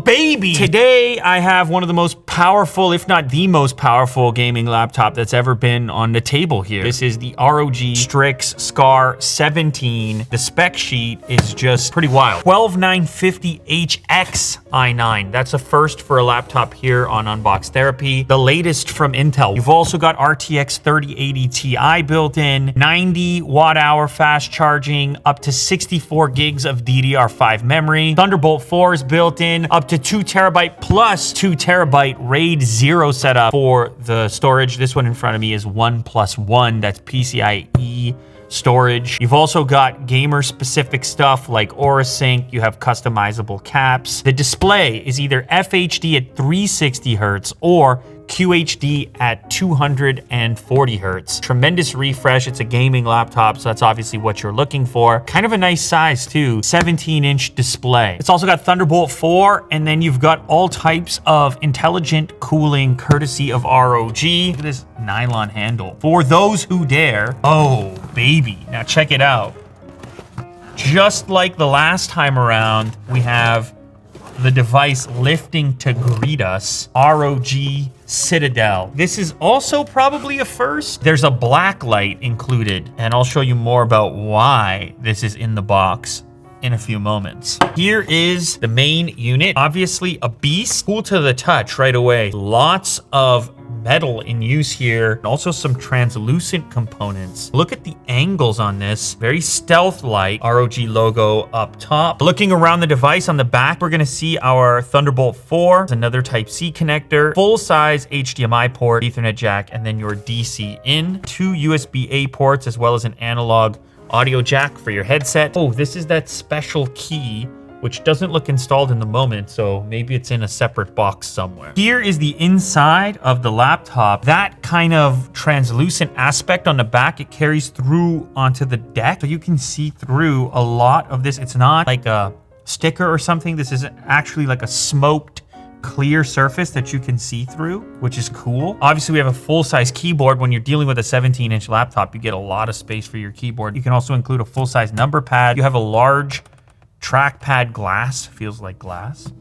baby! Today, I have one of the most powerful, if not the most powerful gaming laptop that's ever been on the table here. This is the ROG Strix Scar 17. The spec sheet is just pretty wild. 12950HX i9. That's a first for a laptop here on Unbox Therapy. The latest from Intel. You've also got RTX 3080 Ti built in, 90 watt-hour fast charging, up to 64 gigs of DDR5 memory. Thunderbolt 4 is built in, up to 2 terabyte plus 2 terabyte RAID 0 setup for the storage. This one in front of me is 1+1. That's PCIe storage. You've also got gamer specific stuff like Aura Sync. You have customizable caps. The display is either FHD at 360 hertz or QHD at 240 hertz. Tremendous refresh. It's a gaming laptop, so that's obviously what you're looking for. Kind of a nice size too, 17-inch display. It's also got Thunderbolt 4, and then you've got all types of intelligent cooling courtesy of ROG. Look at this nylon handle. For those who dare. Oh, baby. Now check it out. Just like the last time around, we have the device lifting to greet us, ROG Citadel. This is also probably a first. There's a black light included, and I'll show you more about why this is in the box in a few moments. Here is the main unit. Obviously a beast. Cool to the touch right away. Lots of metal in use here, and also some translucent components. Look at the angles on this. Very stealth-like. ROG logo up top. Looking around the device on the back, we're gonna see our Thunderbolt 4, another Type-C connector, full-size HDMI port, Ethernet jack, and then your DC in. 2 USB-A ports, as well as an analog audio jack for your headset. Oh, this is that special key, which doesn't look installed in the moment, so maybe it's in a separate box somewhere. Here is the inside of the laptop. That kind of translucent aspect on the back, it carries through onto the deck, so you can see through a lot of this. It's not like a sticker or something. This is actually like a smoked clear surface that you can see through, which is cool. Obviously, we have a full-size keyboard. When you're dealing with a 17-inch laptop, you get a lot of space for your keyboard. You can also include a full-size number pad. You have a large trackpad glass, feels like glass.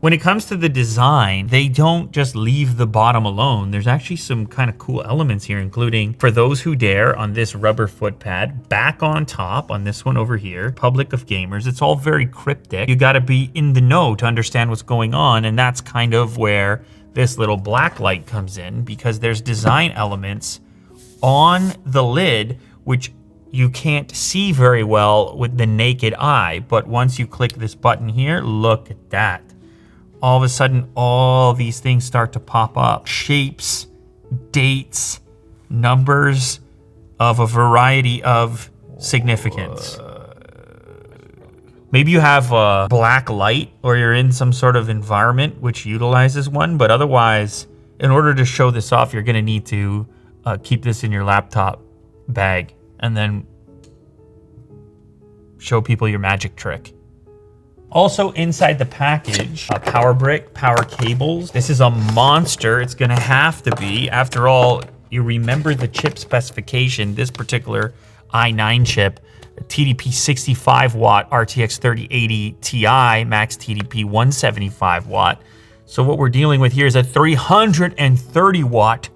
When it comes to the design, they don't just leave the bottom alone. There's actually some kind of cool elements here, including, for those who dare, on this rubber foot pad, back on top on this one over here, Public of Gamers. It's all very cryptic. You gotta be in the know to understand what's going on, and that's kind of where this little black light comes in, because there's design elements on the lid which you can't see very well with the naked eye, but once you click this button here, look at that. All of a sudden, all these things start to pop up. Shapes, dates, numbers of a variety of significance. Maybe you have a black light, or you're in some sort of environment which utilizes one, but otherwise, in order to show this off, you're gonna need to keep this in your laptop bag and then show people your magic trick. Also inside the package, a power brick, power cables. This is a monster. It's gonna have to be. After all, you remember the chip specification. This particular i9 chip, TDP 65 watt, RTX 3080 Ti, max TDP 175 watt. So what we're dealing with here is a 330 watt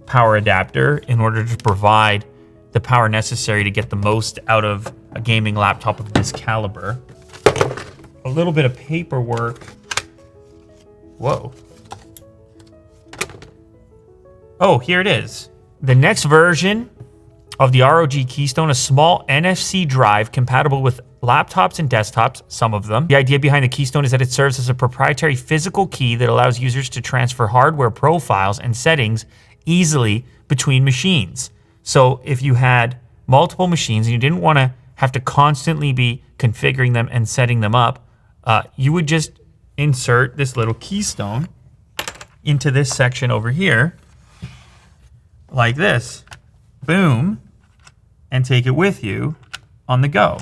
power adapter in order to provide the power necessary to get the most out of a gaming laptop of this caliber. A little bit of paperwork. Whoa. Oh, here it is. The next version of the ROG Keystone, a small NFC drive compatible with laptops and desktops, some of them. The idea behind the Keystone is that it serves as a proprietary physical key that allows users to transfer hardware profiles and settings easily between machines. So if you had multiple machines and you didn't want to have to constantly be configuring them and setting them up, you would just insert this little keystone into this section over here, like this. Boom, and take it with you on the go.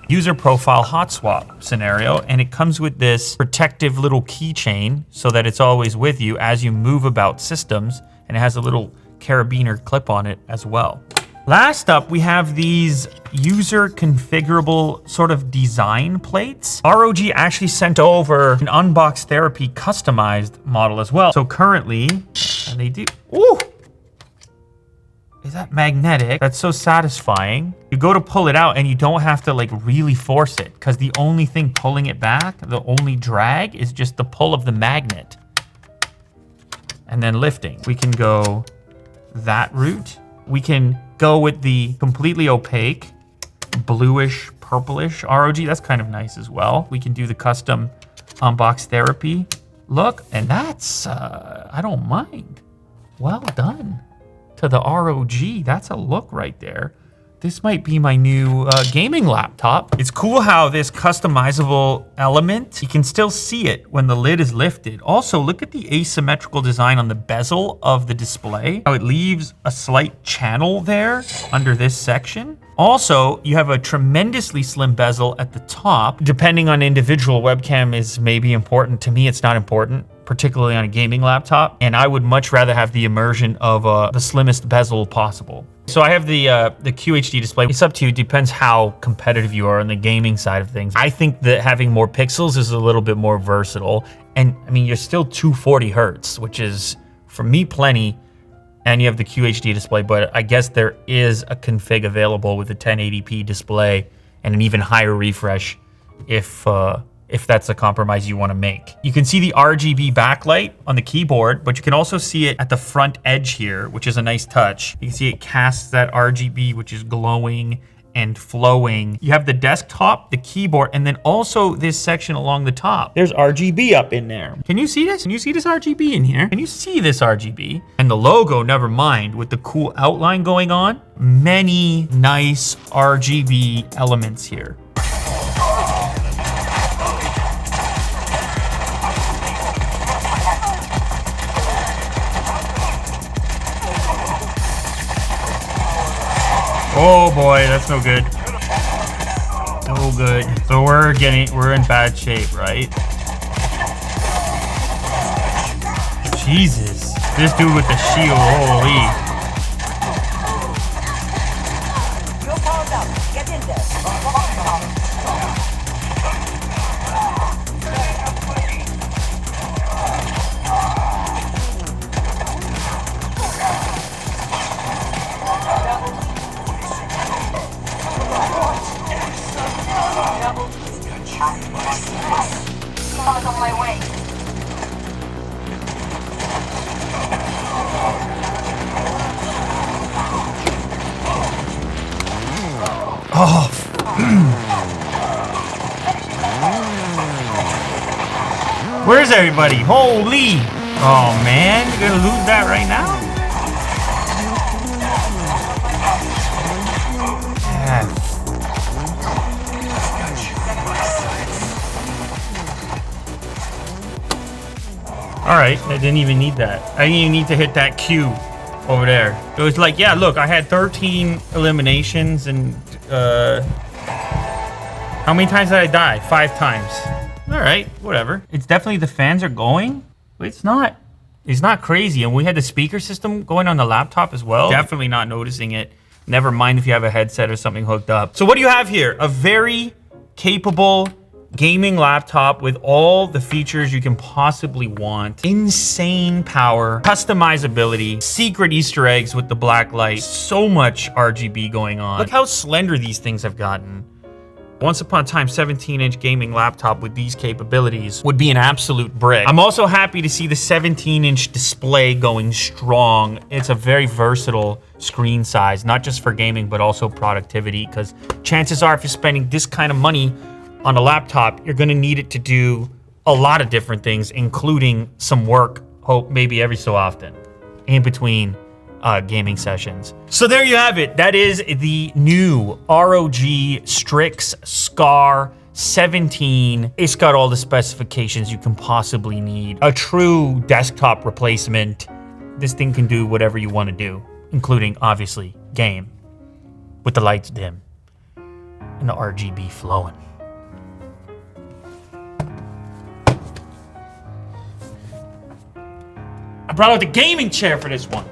User profile hot swap scenario, and it comes with this protective little keychain so that it's always with you as you move about systems, and it has a little carabiner clip on it as well. Last up, we have these user configurable sort of design plates. ROG actually sent over an Unbox Therapy customized model as well. So currently, and they do, ooh, is that magnetic? That's so satisfying. You go to pull it out and you don't have to like really force it, because the only thing pulling it back, the only drag is just the pull of the magnet. And then lifting. We can go that route. We can go with the completely opaque, bluish, purplish ROG. That's kind of nice as well. We can do the custom Unbox Therapy look, and that's, I don't mind. Well done to the ROG. That's a look right there. This might be my new gaming laptop. It's cool how this customizable element, you can still see it when the lid is lifted. Also, look at the asymmetrical design on the bezel of the display. How it leaves a slight channel there under this section. Also, you have a tremendously slim bezel at the top. Depending on individual, webcam is maybe important. To me, it's not important, particularly on a gaming laptop. And I would much rather have the immersion of the slimmest bezel possible. So I have the QHD display. It's up to you. It depends how competitive you are on the gaming side of things. I think that having more pixels is a little bit more versatile. And I mean, you're still 240 hertz, which is, for me, plenty. And you have the QHD display, but I guess there is a config available with a 1080p display and an even higher refresh if that's a compromise you want to make. You can see the RGB backlight on the keyboard, but you can also see it at the front edge here, which is a nice touch. You can see it casts that RGB, which is glowing and flowing. You have the desktop, the keyboard, and then also this section along the top. There's RGB up in there. Can you see this? Can you see this RGB in here? Can you see this RGB? And the logo, never mind, with the cool outline going on. Many nice RGB elements here. Oh boy, that's no good. No good. So we're in bad shape, right? Jesus. This dude with the shield, holy. Oh. Where's everybody? Holy. Oh man, you're gonna lose that right now? Yeah. All right, I didn't even need that. I didn't even need to hit that Q over there. It was like, yeah, look, I had 13 eliminations and how many times did I die? 5 times. All right, whatever. It's definitely the fans are going, but it's not crazy. And we had the speaker system going on the laptop as well. Definitely not noticing it. Never mind if you have a headset or something hooked up. So what do you have here? A very capable gaming laptop with all the features you can possibly want. Insane power, customizability, secret Easter eggs with the black light, so much RGB going on. Look how slender these things have gotten. Once upon a time, 17-inch gaming laptop with these capabilities would be an absolute brick. I'm also happy to see the 17-inch display going strong. It's a very versatile screen size, not just for gaming, but also productivity, because chances are if you're spending this kind of money on a laptop, you're gonna need it to do a lot of different things, including some work, maybe every so often, in between gaming sessions. So there you have it. That is the new ROG Strix Scar 17. It's got all the specifications you can possibly need. A true desktop replacement. This thing can do whatever you want to do, including, obviously, game, with the lights dim and the RGB flowing. I brought out the gaming chair for this one.